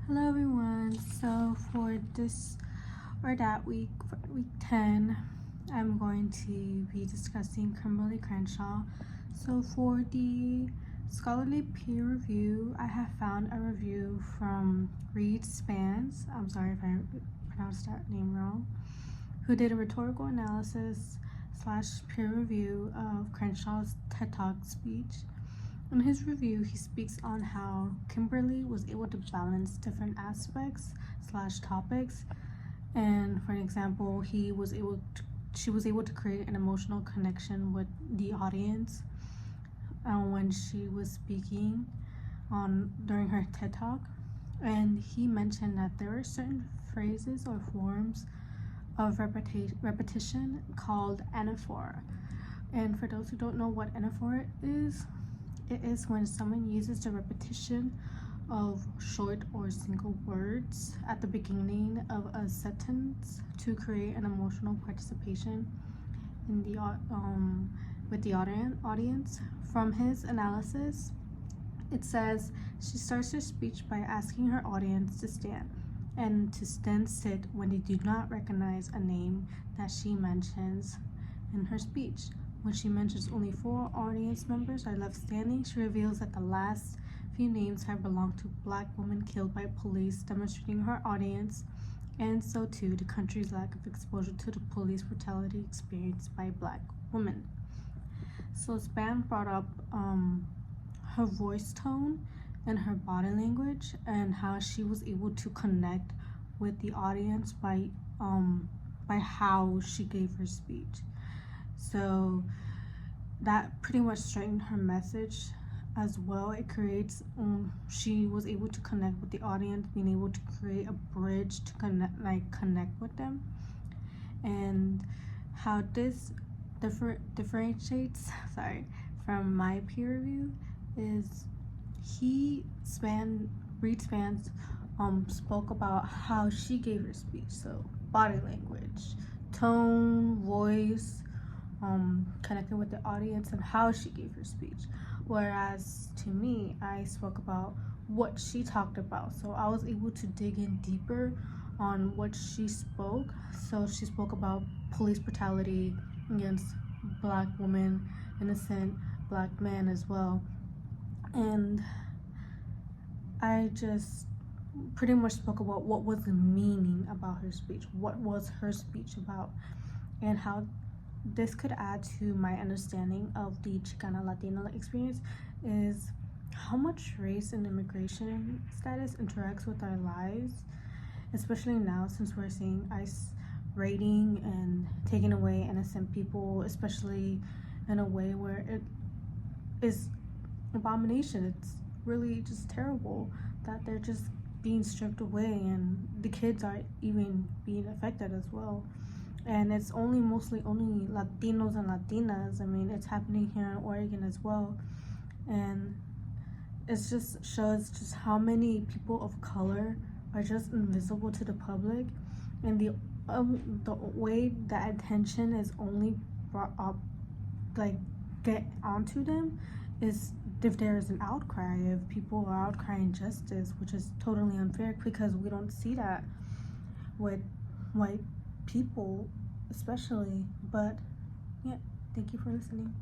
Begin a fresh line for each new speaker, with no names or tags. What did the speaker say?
Hello everyone. So for this or that week, for week 10, I'm going to be discussing Kimberly Crenshaw. So for the scholarly peer review, I have found a review from Reed Spans. I'm sorry if I pronounced that name wrong. Who did a rhetorical analysis / peer review of Crenshaw's TED Talk speech. In his review, he speaks on how Kimberly was able to balance different aspects / topics, and for an example, she was able to create an emotional connection with the audience when she was speaking during her TED Talk. And he mentioned that there are certain phrases or forms of repetition called anaphora. And for those who don't know what anaphora is, it is when someone uses the repetition of short or single words at the beginning of a sentence to create an emotional participation in the with the audience. From his analysis, it says she starts her speech by asking her audience to stand and to then sit when they do not recognize a name that she mentions in her speech. When she mentions only 4 audience members are left standing, she reveals that the last few names have belonged to Black women killed by police, demonstrating her audience, and so too the country's lack of exposure to the police brutality experienced by Black women. So Span brought up her voice tone and her body language and how she was able to connect with the audience by how she gave her speech. So that pretty much strengthened her message as well. It creates she was able to connect with the audience, being able to create a bridge to connect with them. And how this differentiates from my peer review is Reed Spans spoke about how she gave her speech. So body language, tone, voice, connecting with the audience, and how she gave her speech. Whereas to me, I spoke about what she talked about. So I was able to dig in deeper on what she spoke. So she spoke about police brutality against Black women, innocent Black men as well. And I just pretty much spoke about what was the meaning about her speech, what was her speech about, and how this could add to my understanding of the Chicana Latina experience is how much race and immigration status interacts with our lives, especially now since we're seeing ICE raiding and taking away innocent people, especially in a way where it is abomination. It's really just terrible that they're just being stripped away, and the kids are even being affected as well. And it's mostly only Latinos and Latinas. I mean, it's happening here in Oregon as well. And it just shows just how many people of color are just invisible to the public. And the way that attention is only brought up, get onto them, is if there is an outcry, if people are outcrying justice, which is totally unfair because we don't see that with white people especially. But yeah, thank you for listening.